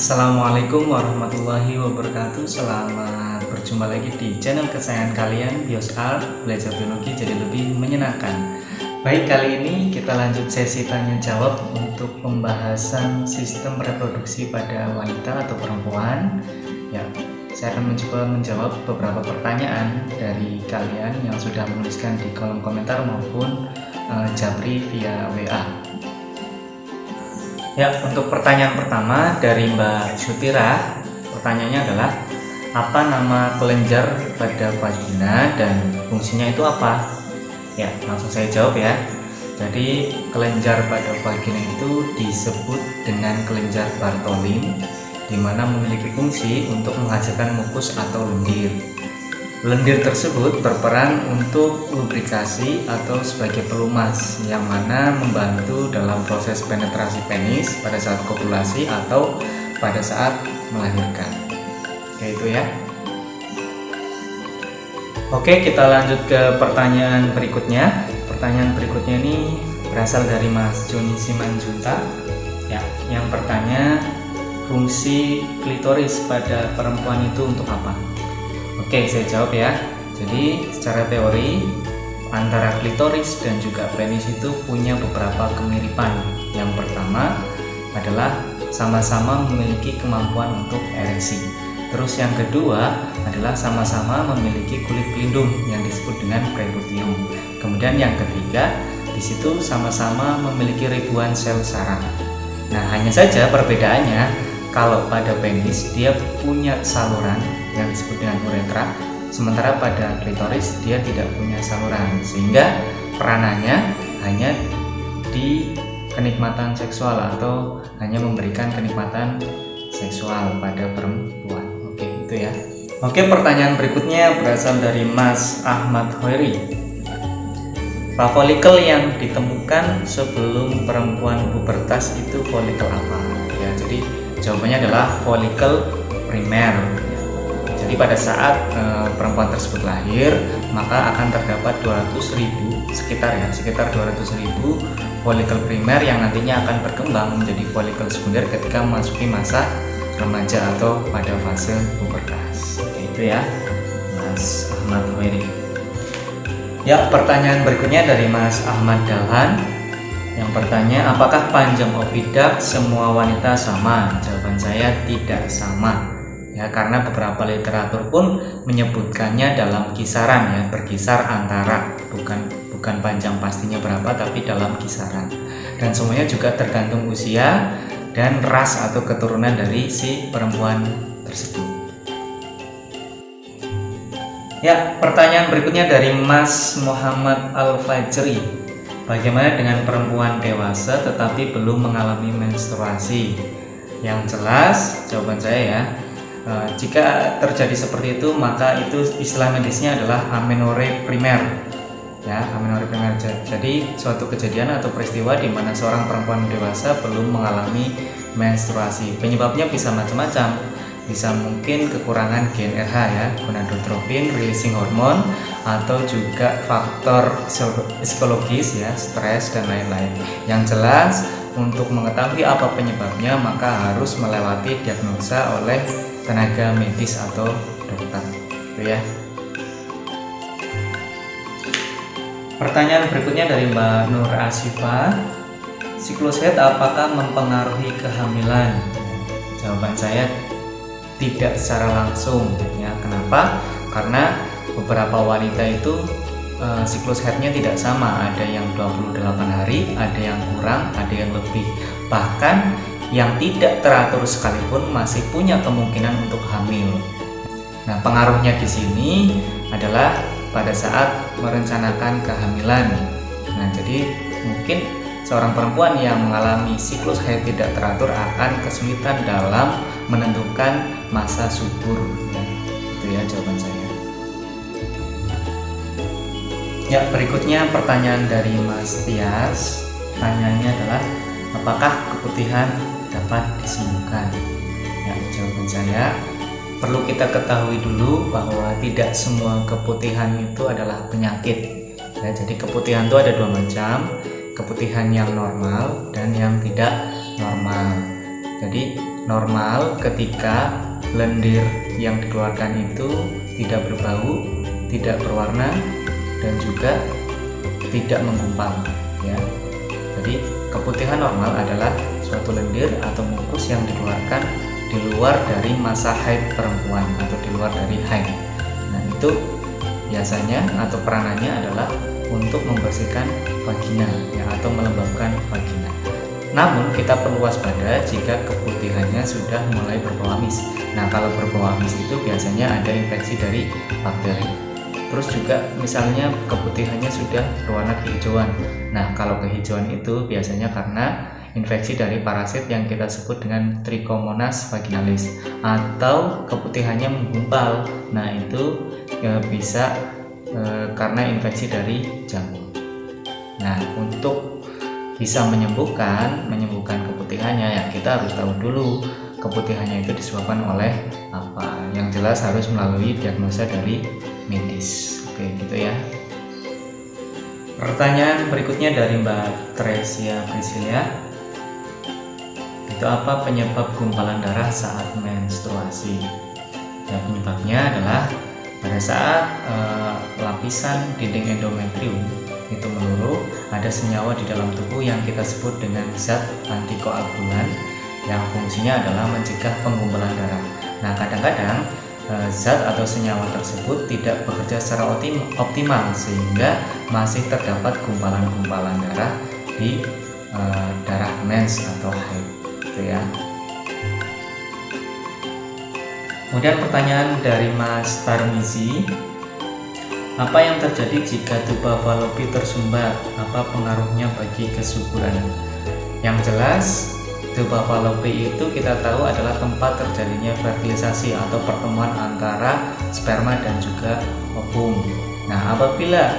Assalamualaikum warahmatullahi wabarakatuh. Selamat berjumpa lagi di channel kesayangan kalian, BiosArt. Belajar biologi jadi lebih menyenangkan. Baik, kali ini kita lanjut sesi tanya jawab untuk pembahasan sistem reproduksi pada wanita atau perempuan. Ya, saya akan mencoba menjawab beberapa pertanyaan dari kalian yang sudah menuliskan di kolom komentar maupun japri via WA. Ya, untuk pertanyaan pertama dari Mbak Syutira, pertanyaannya adalah apa nama kelenjar pada vagina dan fungsinya itu apa? Ya, langsung saya jawab ya. Jadi kelenjar pada vagina itu disebut dengan kelenjar Bartholin, di mana memiliki fungsi untuk menghasilkan mukus atau lendir. Lendir tersebut berperan untuk lubrikasi atau sebagai pelumas yang mana membantu dalam proses penetrasi penis pada saat kopulasi atau pada saat melahirkan. Oke, itu ya. Oke, kita lanjut ke pertanyaan berikutnya. Pertanyaan berikutnya ini berasal dari Mas Joni Simanjunta. Ya, yang bertanya, fungsi klitoris pada perempuan itu untuk apa? Oke, saya jawab ya. Jadi secara teori antara klitoris dan juga penis itu punya beberapa kemiripan. Yang pertama adalah sama-sama memiliki kemampuan untuk ereksi. Terus yang kedua adalah sama-sama memiliki kulit pelindung yang disebut dengan preluteum. Kemudian yang ketiga, di situ sama-sama memiliki ribuan sel saraf. Nah, hanya saja perbedaannya, kalau pada penis dia punya saluran yang disebut dengan uretra, sementara pada klitoris dia tidak punya saluran, sehingga peranannya hanya di kenikmatan seksual atau hanya memberikan kenikmatan seksual pada perempuan. Oke, itu ya. Oke, pertanyaan berikutnya berasal dari Mas Ahmad Hoiri. Folikel yang ditemukan sebelum perempuan pubertas itu folikel apa? Ya, jadi jawabannya adalah folikel primer. Jadi pada saat perempuan tersebut lahir, maka akan terdapat 200.000 sekitar 200.000 folikel primer yang nantinya akan berkembang menjadi folikel sekunder ketika memasuki masa remaja atau pada fase pubertas. Oke, itu ya, Mas Ahmad Hoiri. Ya, pertanyaan berikutnya dari Mas Ahmad Dahlan yang bertanya, apakah panjang oviduct semua wanita sama? Jawaban saya tidak sama. Ya, karena beberapa literatur pun menyebutkannya dalam kisaran ya, berkisar antara bukan panjang pastinya berapa, tapi dalam kisaran. Dan semuanya juga tergantung usia dan ras atau keturunan dari si perempuan tersebut. Ya, pertanyaan berikutnya dari Mas Muhammad Al-Fajri. Bagaimana dengan perempuan dewasa tetapi belum mengalami menstruasi? Yang jelas jawaban saya ya, jika terjadi seperti itu maka itu istilah medisnya adalah amenorrhea primer. Ya, amenorrhea primer. Jadi suatu kejadian atau peristiwa di mana seorang perempuan dewasa belum mengalami menstruasi. Penyebabnya bisa macam-macam. Bisa mungkin kekurangan GnRH ya, gonadotropin, releasing hormone, atau juga faktor psikologis ya, stres dan lain-lain. Yang jelas untuk mengetahui apa penyebabnya maka harus melewati diagnosa oleh tenaga medis atau dokter. Itu ya. Pertanyaan berikutnya dari Mbak Nur Asifa. Siklus haid apakah mempengaruhi kehamilan? Jawaban saya tidak secara langsung ya. Kenapa? Karena beberapa wanita itu siklus haidnya tidak sama, ada yang 28 hari, ada yang kurang, ada yang lebih. Bahkan yang tidak teratur sekalipun masih punya kemungkinan untuk hamil. Nah, pengaruhnya di sini adalah pada saat merencanakan kehamilan. Nah, jadi mungkin seorang perempuan yang mengalami siklus haid tidak teratur akan kesulitan dalam menentukan masa subur. Ya, itu ya jawaban saya. Ya, berikutnya pertanyaan dari Mas Tias. Pertanyaannya adalah, apakah keputihan dapat disembuhkan? Ya, jawaban saya, perlu kita ketahui dulu bahwa tidak semua keputihan itu adalah penyakit. Ya, jadi keputihan itu ada dua macam, keputihan yang normal dan yang tidak normal. Jadi normal ketika lendir yang dikeluarkan itu tidak berbau, tidak berwarna, dan juga tidak menggumpal ya. Jadi keputihan normal adalah suatu lendir atau mukus yang dikeluarkan di luar dari masa haid perempuan atau di luar dari haid. Nah, itu biasanya atau peranannya adalah untuk membersihkan vagina ya, atau melembabkan vagina. Namun kita perlu waspada jika keputihannya sudah mulai berbau amis. Nah, kalau berbau amis itu biasanya ada infeksi dari bakteri. Terus juga misalnya keputihannya sudah berwarna kehijauan. Nah, kalau kehijauan itu biasanya karena infeksi dari parasit yang kita sebut dengan Trichomonas vaginalis, atau keputihannya menggumpal. Nah, itu bisa karena infeksi dari jamur. Nah, untuk bisa menyembuhkan keputihannya ya, kita harus tahu dulu keputihannya itu disebabkan oleh apa. Yang jelas harus melalui diagnosa dari medis. Oke, gitu ya. Pertanyaan berikutnya dari Mbak Tresia Priscilia. Itu apa penyebab gumpalan darah saat menstruasi? Ya, penyebabnya adalah pada saat lapisan dinding endometrium itu menurun, ada senyawa di dalam tubuh yang kita sebut dengan zat antikoagulan yang fungsinya adalah mencegah penggumpalan darah. Nah, kadang-kadang zat atau senyawa tersebut tidak bekerja secara optimal sehingga masih terdapat gumpalan-gumpalan darah di darah mens atau haid, gitu ya. Kemudian pertanyaan dari Mas Tarmizi, apa yang terjadi jika tuba falopi tersumbat? Apa pengaruhnya bagi kesuburan? Yang jelas, tuba falopi itu kita tahu adalah tempat terjadinya fertilisasi atau pertemuan antara sperma dan juga ovum. Nah, apabila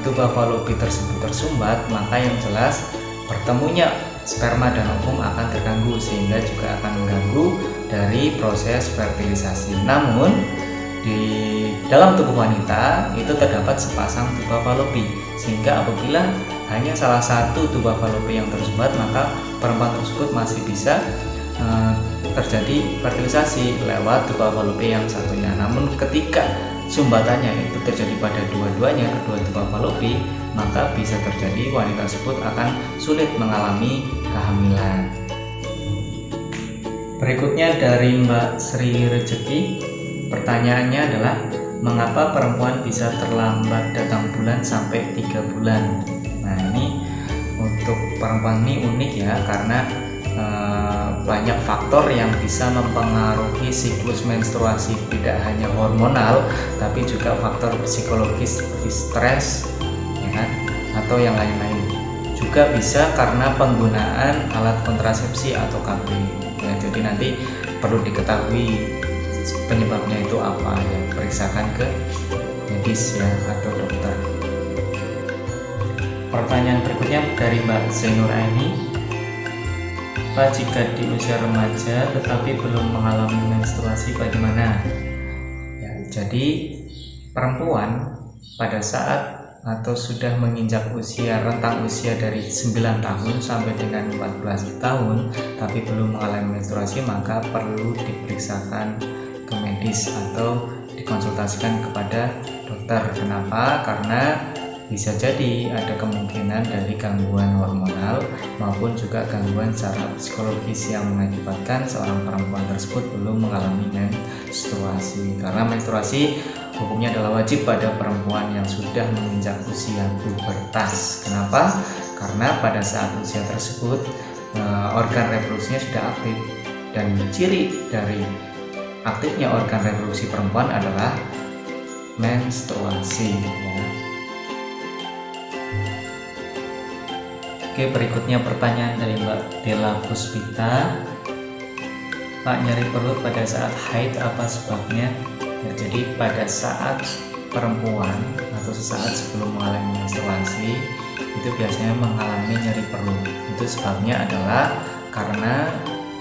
tuba falopi tersebut tersumbat, maka yang jelas pertemunya sperma dan ovum akan terganggu sehingga juga akan mengganggu dari proses fertilisasi. Namun di dalam tubuh wanita itu terdapat sepasang tuba falopi, sehingga apabila hanya salah satu tuba falopi yang tersumbat, maka perempuan tersebut masih bisa terjadi fertilisasi lewat tuba falopi yang satunya. Namun ketika sumbatannya itu terjadi pada dua-duanya, kedua tuba falopi, maka bisa terjadi wanita tersebut akan sulit mengalami kehamilan. Berikutnya dari Mbak Sri Rezeki, pertanyaannya adalah mengapa perempuan bisa terlambat datang bulan sampai 3 bulan? Nah, ini untuk perempuan ini unik ya, karena banyak faktor yang bisa mempengaruhi siklus menstruasi, tidak hanya hormonal tapi juga faktor psikologis seperti stres ya kan, atau yang lain-lain. Juga bisa karena penggunaan alat kontrasepsi atau KB ya, jadi nanti perlu diketahui penyebabnya itu apa ya, periksakan ke medis ya atau dokter. Pertanyaan berikutnya dari Mbak Zainur Aini, apa jika di usia remaja tetapi belum mengalami menstruasi bagaimana? Ya, jadi perempuan pada saat atau sudah menginjak usia rentang usia dari 9 tahun sampai dengan 14 tahun tapi belum mengalami menstruasi, maka perlu diperiksakan ke medis atau dikonsultasikan kepada dokter. Kenapa? Karena bisa jadi ada kemungkinan dari gangguan hormonal maupun juga gangguan secara psikologis yang mengakibatkan seorang perempuan tersebut belum mengalami menstruasi. Karena menstruasi hukumnya adalah wajib pada perempuan yang sudah menginjak usia pubertas. Kenapa? Karena pada saat usia tersebut organ reproduksinya sudah aktif, dan ciri dari aktifnya organ reproduksi perempuan adalah menstruasi ya. Oke, berikutnya pertanyaan dari Mbak Della Puspita, Pak, nyeri perut pada saat haid apa sebabnya? Ya, jadi pada saat perempuan atau sesaat sebelum mengalami menstruasi itu biasanya mengalami nyeri perut. Itu sebabnya adalah karena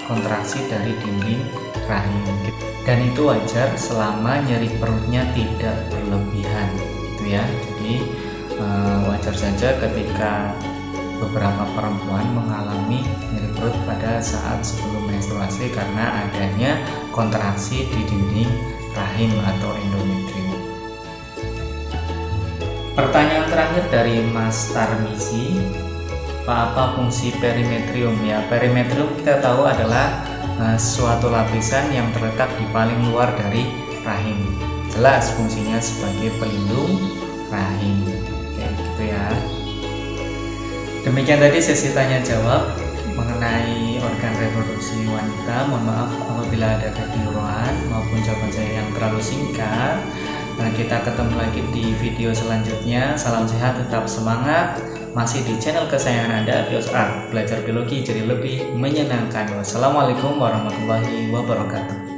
kontraksi dari dinding rahim, dan itu wajar selama nyeri perutnya tidak berlebihan gitu ya. Jadi wajar saja ketika beberapa perempuan mengalami nyeri perut pada saat sebelum menstruasi karena adanya kontraksi di dinding rahim atau endometrium. Pertanyaan terakhir dari Mas Tarmizi, apa fungsi perimetrium? Ya, perimetrium kita tahu adalah suatu lapisan yang terletak di paling luar dari rahim. Jelas fungsinya sebagai pelindung rahim. Kayak gitu ya. Demikian tadi sesi tanya jawab mengenai organ reproduksi wanita. Mohon maaf apabila ada kekeliruan maupun jawaban saya yang terlalu singkat. Nah, kita ketemu lagi di video selanjutnya. Salam sehat, tetap semangat. Masih di channel kesayangan Anda, Bios Art. Belajar biologi jadi lebih menyenangkan. Wassalamualaikum warahmatullahi wabarakatuh.